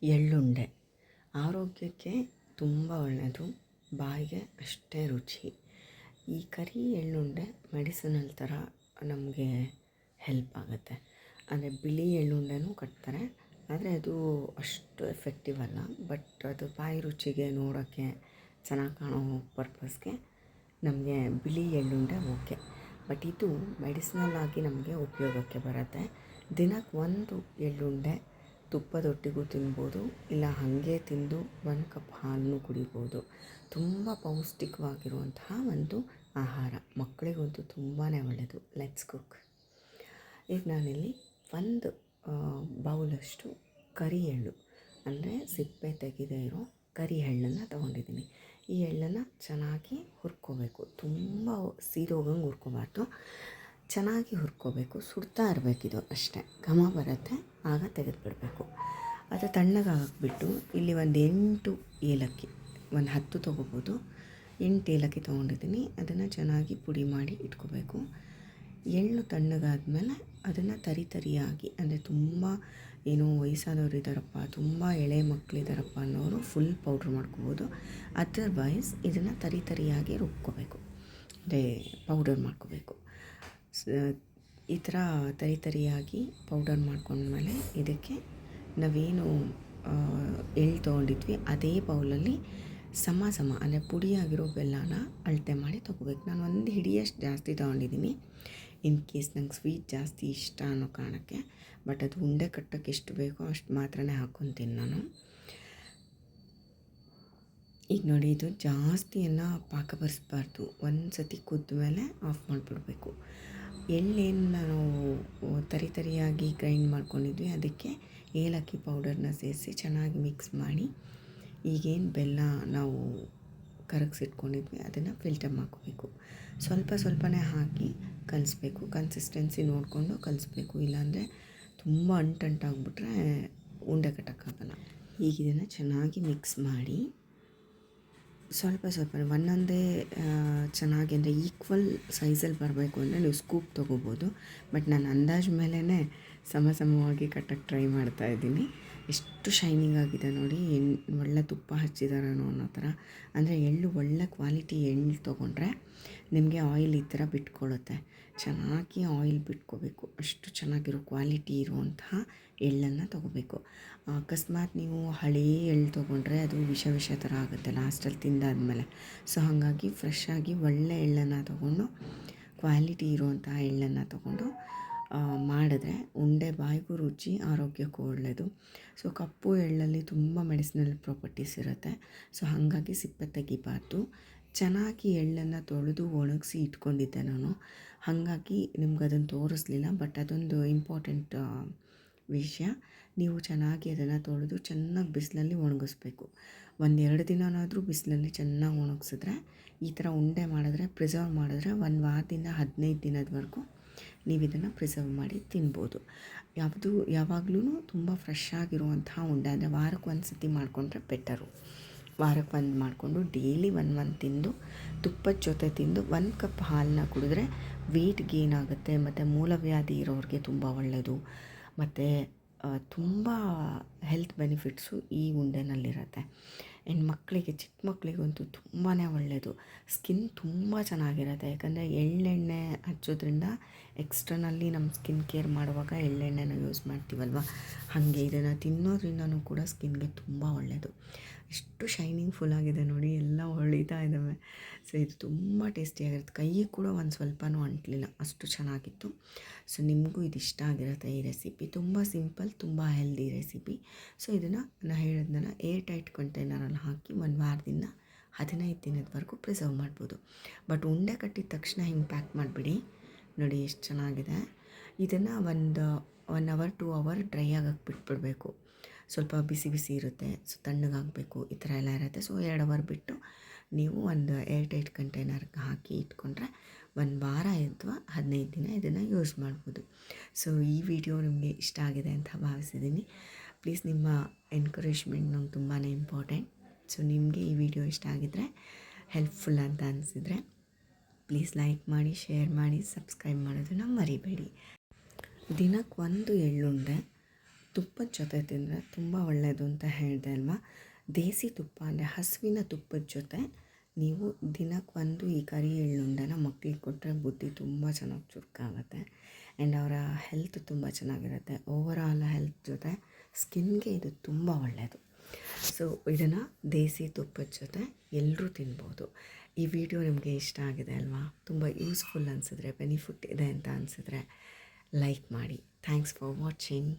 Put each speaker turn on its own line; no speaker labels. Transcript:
ಎಳ್ಳುಂಡೆ ಆರೋಗ್ಯಕ್ಕೆ ತುಂಬ ಒಳ್ಳೆಯದು, ಬಾಯಿಗೆ ಅಷ್ಟೇ ರುಚಿ. ಈ ಕರಿ ಎಳ್ಳುಂಡೆ ಮೆಡಿಸಿನಲ್ ಥರ ನಮಗೆ ಹೆಲ್ಪ್ ಆಗುತ್ತೆ. ಅಂದರೆ ಬಿಳಿ ಎಳ್ಳುಂಡೆನೂ ಕಟ್ತಾರೆ, ಆದರೆ ಅದು ಅಷ್ಟು ಎಫೆಕ್ಟಿವ್ ಅಲ್ಲ. ಬಟ್ ಅದು ಬಾಯಿ ರುಚಿಗೆ ನೋಡೋಕ್ಕೆ ಚೆನ್ನಾಗಿ ಕಾಣೋ ಪರ್ಪಸ್ಗೆ ನಮಗೆ ಬಿಳಿ ಎಳ್ಳುಂಡೆ ಓಕೆ. ಬಟ್ ಇದು ಮೆಡಿಸಿನಲ್ ಆಗಿ ನಮಗೆ ಉಪಯೋಗಕ್ಕೆ ಬರುತ್ತೆ. ದಿನಕ್ಕೆ ಒಂದು ಎಳ್ಳುಂಡೆ ತುಪ್ಪದೊಟ್ಟಿಗೂ ತಿನ್ಬೋದು, ಇಲ್ಲ ಹಾಗೆ ತಿಂದು 1 ಕಪ್ ಹಾಲನ್ನು ಕುಡಿಬೋದು. ತುಂಬ ಪೌಷ್ಟಿಕವಾಗಿರುವಂತಹ ಒಂದು ಆಹಾರ, ಮಕ್ಕಳಿಗಂತೂ ತುಂಬಾ ಒಳ್ಳೆಯದು. Let's cook. ಈಗ ನಾನಿಲ್ಲಿ ಒಂದು ಬೌಲಷ್ಟು ಕರಿ ಎಳ್ಳು, ಅಂದರೆ ಸಿಪ್ಪೆ ತೆಗೆದೇ ಇರೋ ಕರಿ ಎಳ್ಳನ್ನು ತೊಗೊಂಡಿದ್ದೀನಿ. ಈ ಎಳ್ಳನ್ನು ಚೆನ್ನಾಗಿ ಹುರ್ಕೋಬೇಕು, ತುಂಬ ಸೀದೋಗಂಗೆ ಹುರ್ಕೋಬಾರ್ದು, ಚೆನ್ನಾಗಿ ಹುರ್ಕೋಬೇಕು. ಸುಡ್ತಾ ಇರಬೇಕಿದು, ಅಷ್ಟೇ ಘಮ ಬರುತ್ತೆ, ಆಗ ತೆಗೆದುಬಿಡಬೇಕು. ಅದು ತಣ್ಣಗೆ ಹಾಕಿಬಿಟ್ಟು ಇಲ್ಲಿ ಒಂದು 8 ಏಲಕ್ಕಿ, ಒಂದು 10 ತೊಗೋಬೋದು, 8 ಏಲಕ್ಕಿ ತೊಗೊಂಡಿದ್ದೀನಿ. ಅದನ್ನು ಚೆನ್ನಾಗಿ ಪುಡಿ ಮಾಡಿ ಇಟ್ಕೋಬೇಕು. ಎಳ್ಳು ತಣ್ಣಗಾದ್ಮೇಲೆ ಅದನ್ನು ತರಿಯಾಗಿ, ಅಂದರೆ ತುಂಬ ಏನೋ ವಯಸ್ಸಾದವ್ರು ಇದ್ದಾರಪ್ಪ, ತುಂಬ ಎಳೆ ಮಕ್ಕಳಿದ್ದಾರಪ್ಪ ಅನ್ನೋರು ಫುಲ್ ಪೌಡ್ರ್ ಮಾಡ್ಕೋಬೋದು. ಅದರ್ವೈಸ್ ಇದನ್ನು ತರಿಯಾಗಿ ರುಬ್ಕೋಬೇಕು, ಅಂದರೆ ಪೌಡರ್ ಮಾಡ್ಕೋಬೇಕು. ಈ ಥರ ತರಿಯಾಗಿ ಪೌಡರ್ ಮಾಡ್ಕೊಂಡ್ಮೇಲೆ ಇದಕ್ಕೆ ನಾವೇನು ಎಳ್ಳು ತೊಗೊಂಡಿದ್ವಿ ಅದೇ ಬೌಲಲ್ಲಿ ಸಮ ಅಂದರೆ ಪುಡಿಯಾಗಿರೋ ಬೆಲ್ಲನ ಅಳತೆ ಮಾಡಿ ತೊಗೋಬೇಕು. ನಾನು 1 ಹಿಡಿಯಷ್ಟು ಜಾಸ್ತಿ ತೊಗೊಂಡಿದ್ದೀನಿ, ಇನ್ ಕೇಸ್ ನಂಗೆ ಸ್ವೀಟ್ ಜಾಸ್ತಿ ಇಷ್ಟ ಅನ್ನೋ ಕಾರಣಕ್ಕೆ. ಬಟ್ ಅದು ಉಂಡೆ ಕಟ್ಟೋಕ್ಕೆ ಎಷ್ಟು ಬೇಕೋ ಅಷ್ಟು ಮಾತ್ರನೇ ಹಾಕ್ಕೊತೀನಿ ನಾನು. ಈಗ ನೋಡಿ, ಇದು ಜಾಸ್ತಿ ಎಲ್ಲ ಪಾಕ ಬರಿಸ್ಬಾರ್ದು, ಒಂದು ಸತಿ ಕುದ್ದ ಮೇಲೆ ಆಫ್ ಮಾಡಿಬಿಡ್ಬೇಕು. ಎಳ್ಳೇನು ನಾವು ತರಿಯಾಗಿ ಗ್ರೈಂಡ್ ಮಾಡ್ಕೊಂಡಿದ್ವಿ ಅದಕ್ಕೆ ಏಲಕ್ಕಿ ಪೌಡರ್ನ ಸೇರಿಸಿ ಚೆನ್ನಾಗಿ ಮಿಕ್ಸ್ ಮಾಡಿ, ಈಗೇನು ಬೆಲ್ಲ ನಾವು ಕರಗಿಸಿಟ್ಕೊಂಡಿದ್ವಿ ಅದನ್ನು ಫಿಲ್ಟರ್ ಮಾಡ್ಕೋಬೇಕು. ಸ್ವಲ್ಪನೇ ಹಾಕಿ ಕಲಿಸ್ಬೇಕು, ಕನ್ಸಿಸ್ಟೆನ್ಸಿ ನೋಡಿಕೊಂಡು ಕಲಿಸ್ಬೇಕು, ಇಲ್ಲಾಂದರೆ ತುಂಬ ಅಂಟಾಗ್ಬಿಟ್ರೆ ಉಂಡೆ ಕಟ್ಟೋಕ್ಕಾಗಲ್ಲ. ಈಗ ಇದನ್ನು ಚೆನ್ನಾಗಿ ಮಿಕ್ಸ್ ಮಾಡಿ ಸ್ವಲ್ಪ ಒಂದೊಂದೇ ಚೆನ್ನಾಗಿ, ಅಂದರೆ ಈಕ್ವಲ್ ಸೈಜಲ್ಲಿ ಬರಬೇಕು ಅಂದರೆ ನೀವು ಸ್ಕೂಪ್ ತೊಗೋಬೋದು. ಬಟ್ ನಾನು ಅಂದಾಜು ಮೇಲೇ ಸಮವಾಗಿ ಕಟ್ಟೋಕ್ಕೆ ಟ್ರೈ ಮಾಡ್ತಾಯಿದ್ದೀನಿ. ಎಷ್ಟು ಶೈನಿಂಗ್ ಆಗಿದೆ ನೋಡಿ, ಒಳ್ಳೆ ತುಪ್ಪ ಹಚ್ಚಿದಾರೇನೋ ಅನ್ನೋ ಥರ. ಅಂದರೆ ಎಳ್ಳು ಒಳ್ಳೆ ಕ್ವಾಲಿಟಿ ಎಳ್ಳು ತೊಗೊಂಡ್ರೆ ನಿಮಗೆ ಆಯಿಲ್ ಈ ಥರ ಬಿಟ್ಕೊಳ್ಳುತ್ತೆ. ಚೆನ್ನಾಗಿ ಆಯಿಲ್ ಬಿಟ್ಕೋಬೇಕು, ಅಷ್ಟು ಚೆನ್ನಾಗಿರೋ ಕ್ವಾಲಿಟಿ ಇರುವಂತಹ ಎಳ್ಳನ್ನು ತೊಗೋಬೇಕು. ಅಕಸ್ಮಾತ್ ನೀವು ಹಳೇ ಎಳ್ಳು ತೊಗೊಂಡ್ರೆ ಅದು ವಿಷ ಥರ ಆಗುತ್ತೆ ಲಾಸ್ಟಲ್ಲಿ ತಿಂದಾದ್ಮೇಲೆ. ಸೊ ಹಾಗಾಗಿ ಫ್ರೆಶ್ ಆಗಿ ಒಳ್ಳೆ ಎಳ್ಳನ್ನು ತೊಗೊಂಡು, ಕ್ವಾಲಿಟಿ ಇರುವಂತಹ ಎಳ್ಳನ್ನು ತೊಗೊಂಡು ಮಾಡಿದ್ರೆ ಉಂಡೆ ಬಾಯಿಗೂ ರುಚಿ, ಆರೋಗ್ಯಕ್ಕೂ ಒಳ್ಳೆಯದು. ಸೊ ಕಪ್ಪು ಎಳ್ಳಲ್ಲಿ ತುಂಬ ಮೆಡಿಸಿನಲ್ ಪ್ರಾಪರ್ಟೀಸ್ ಇರುತ್ತೆ. ಸೊ ಹಾಗಾಗಿ ಸಿಪ್ಪೆ ತೆಗಿಬಾರ್ದು. ಚೆನ್ನಾಗಿ ಎಳ್ಳನ್ನು ತೊಳೆದು ಒಣಗಿಸಿ ಇಟ್ಕೊಂಡಿದ್ದೆ ನಾನು, ಹಾಗಾಗಿ ನಿಮ್ಗೆ ಅದನ್ನು ತೋರಿಸ್ಲಿಲ್ಲ. ಬಟ್ ಅದೊಂದು ಇಂಪಾರ್ಟೆಂಟ್ ವಿಷಯ, ನೀವು ಚೆನ್ನಾಗಿ ಅದನ್ನು ತೊಳೆದು ಚೆನ್ನಾಗಿ ಬಿಸಿಲಲ್ಲಿ ಒಣಗಿಸ್ಬೇಕು. 1-2 ದಿನನಾದರೂ ಬಿಸಿಲಲ್ಲಿ ಚೆನ್ನಾಗಿ ಒಣಗಿಸಿದ್ರೆ ಈ ಥರ ಉಂಡೆ ಮಾಡಿದ್ರೆ, ಪ್ರಿಸರ್ವ್ ಮಾಡಿದ್ರೆ 1 ವಾರದಿಂದ 15 ದಿನದವರೆಗೂ ನೀವು ಇದನ್ನು ಪ್ರಿಸರ್ವ್ ಮಾಡಿ ತಿನ್ಬೋದು. ಯಾವಾಗಲೂ ತುಂಬ ಫ್ರೆಶ್ ಆಗಿರುವಂತಹ ಉಂಡೆ, ಅಂದರೆ ವಾರಕ್ಕೆ 1 ಸತಿ ಮಾಡಿಕೊಂಡ್ರೆ ಬೆಟರು. ವಾರಕ್ಕೆ 1 ಮಾಡಿಕೊಂಡು ಡೈಲಿ 1 ತಿಂದು, ತುಪ್ಪದ ಜೊತೆ ತಿಂದು 1 ಕಪ್ ಹಾಲನ್ನ ಕುಡಿದ್ರೆ ವೆಯ್ಟ್ ಗೇನ್ ಆಗುತ್ತೆ. ಮತ್ತು ಮೂಲವ್ಯಾಧಿ ಇರೋರಿಗೆ ತುಂಬ ಒಳ್ಳೆಯದು. ಮತ್ತು ತುಂಬ ಹೆಲ್ತ್ ಬೆನಿಫಿಟ್ಸು ಈ ಉಂಡೆನಲ್ಲಿರುತ್ತೆ. ಆ್ಯಂಡ್ ಮಕ್ಕಳಿಗೆ, ಚಿಕ್ಕ ಮಕ್ಕಳಿಗಂತೂ ತುಂಬಾ ಒಳ್ಳೆಯದು. ಸ್ಕಿನ್ ತುಂಬ ಚೆನ್ನಾಗಿರುತ್ತೆ, ಯಾಕಂದರೆ ಎಳ್ಳೆಣ್ಣೆ ಹಚ್ಚೋದ್ರಿಂದ ಎಕ್ಸ್ಟರ್ನಲ್ಲಿ ನಮ್ಮ ಸ್ಕಿನ್ ಕೇರ್ ಮಾಡುವಾಗ ಎಳ್ಳೆಣ್ಣೆನ ಯೂಸ್ ಮಾಡ್ತೀವಲ್ವ, ಹಾಗೆ ಇದನ್ನು ತಿನ್ನೋದ್ರಿಂದನೂ ಕೂಡ ಸ್ಕಿನ್ಗೆ ತುಂಬ ಒಳ್ಳೆಯದು. ಎಷ್ಟು ಶೈನಿಂಗ್ ಫುಲ್ ಆಗಿದೆ ನೋಡಿ, ಎಲ್ಲ ಹೊಳಿತಾ ಇದ್ದಾವೆ. ಸೊ ಇದು ತುಂಬ ಟೇಸ್ಟಿಯಾಗಿರುತ್ತೆ, ಕೈಗೆ ಕೂಡ ಒಂದು ಸ್ವಲ್ಪನೂ ಅಂಟಲಿಲ್ಲ, ಅಷ್ಟು ಚೆನ್ನಾಗಿತ್ತು. ಸೊ ನಿಮಗೂ ಇದು ಇಷ್ಟ ಆಗಿರುತ್ತೆ ಈ ರೆಸಿಪಿ. ತುಂಬ ಸಿಂಪಲ್, ತುಂಬ ಹೆಲ್ದಿ ರೆಸಿಪಿ. ಸೊ ಇದನ್ನು ನಾನು ಹೇಳಿದ್ನಲ್ಲ, ಏರ್ ಟೈಟ್ ಕಂಟೈನರಲ್ಲಿ ಹಾಕಿ 1 ವಾರದಿಂದ 15 ದಿನದವರೆಗೂ ಪ್ರಿಸರ್ವ್ ಮಾಡ್ಬೋದು. ಬಟ್ ಉಂಡೆ ಕಟ್ಟಿದ ತಕ್ಷಣ ಹಿಂಗೆ ಪ್ಯಾಕ್ ಮಾಡಿಬಿಡಿ. ನೋಡಿ ಎಷ್ಟು ಚೆನ್ನಾಗಿದೆ. ಇದನ್ನು ಒಂದು 1 ಅವರ್ 2 ಅವರ್ ಡ್ರೈ ಆಗಕ್ಕೆ ಬಿಟ್ಬಿಡಬೇಕು. ಸ್ವಲ್ಪ ಬಿಸಿ ಇರುತ್ತೆ, ಸೊ ತಣ್ಣಗಾಗಬೇಕು, ಈ ಥರ ಎಲ್ಲ ಇರುತ್ತೆ. ಸೊ 2 ಅವರ್ ಬಿಟ್ಟು ನೀವು ಒಂದು ಏರ್ ಟೈಟ್ ಕಂಟೈನರ್ಗೆ ಹಾಕಿ ಇಟ್ಕೊಂಡ್ರೆ 1 ವಾರ ಅಥವಾ 15 ದಿನ ಇದನ್ನು ಯೂಸ್ ಮಾಡ್ಬೋದು. ಸೊ ಈ ವಿಡಿಯೋ ನಿಮಗೆ ಇಷ್ಟ ಆಗಿದೆ ಅಂತ ಭಾವಿಸಿದ್ದೀನಿ. ಪ್ಲೀಸ್ ನಿಮ್ಮ ಎನ್ಕರೇಜ್ಮೆಂಟ್ ನಂಗೆ ತುಂಬಾ ಇಂಪಾರ್ಟೆಂಟ್. ಸೊ ನಿಮಗೆ ಈ ವಿಡಿಯೋ ಇಷ್ಟ ಆಗಿದ್ದರೆ, ಹೆಲ್ಪ್ಫುಲ್ ಅಂತ ಅನಿಸಿದರೆ ಪ್ಲೀಸ್ ಲೈಕ್ ಮಾಡಿ, ಶೇರ್ ಮಾಡಿ, ಸಬ್ಸ್ಕ್ರೈಬ್ ಮಾಡೋದನ್ನು ಮರಿಬೇಡಿ. ದಿನಕ್ಕೆ 1 ಎಳ್ಳುಂಡೆ ತುಪ್ಪದ ಜೊತೆ ತಿಂದರೆ ತುಂಬ ಒಳ್ಳೆಯದು ಅಂತ ಹೇಳಿದೆ ಅಲ್ವಾ. ದೇಸಿ ತುಪ್ಪ ಅಂದರೆ ಹಸುವಿನ ತುಪ್ಪದ ಜೊತೆ ನೀವು ದಿನಕ್ಕೊಂದು ಈ ಕರಿ ಎಳ್ಳುಂಡೆನ ಮಕ್ಕಳಿಗೆ ಕೊಟ್ಟರೆ ಬುದ್ಧಿ ತುಂಬ ಚೆನ್ನಾಗಿ ಚುರುಕಾಗುತ್ತೆ ಆ್ಯಂಡ್ ಅವರ ಹೆಲ್ತ್ ತುಂಬ ಚೆನ್ನಾಗಿರುತ್ತೆ. ಓವರಾಲ್ ಹೆಲ್ತ್ ಜೊತೆ ಸ್ಕಿನ್ಗೆ ಇದು ತುಂಬ ಒಳ್ಳೆಯದು. ಸೊ ಇದನ್ನು ದೇಸಿ ತುಪ್ಪದ ಜೊತೆ ಎಲ್ಲರೂ ತಿನ್ಬೋದು. ಈ ವಿಡಿಯೋ ನಿಮಗೆ ಇಷ್ಟ ಆಗಿದೆ ಅಲ್ವಾ, ತುಂಬ ಯೂಸ್ಫುಲ್ ಅನಿಸಿದ್ರೆ, ಬೆನಿಫಿಟ್ ಇದೆ ಅಂತ ಅನಿಸಿದ್ರೆ ಲೈಕ್ ಮಾಡಿ. Thanks for watching.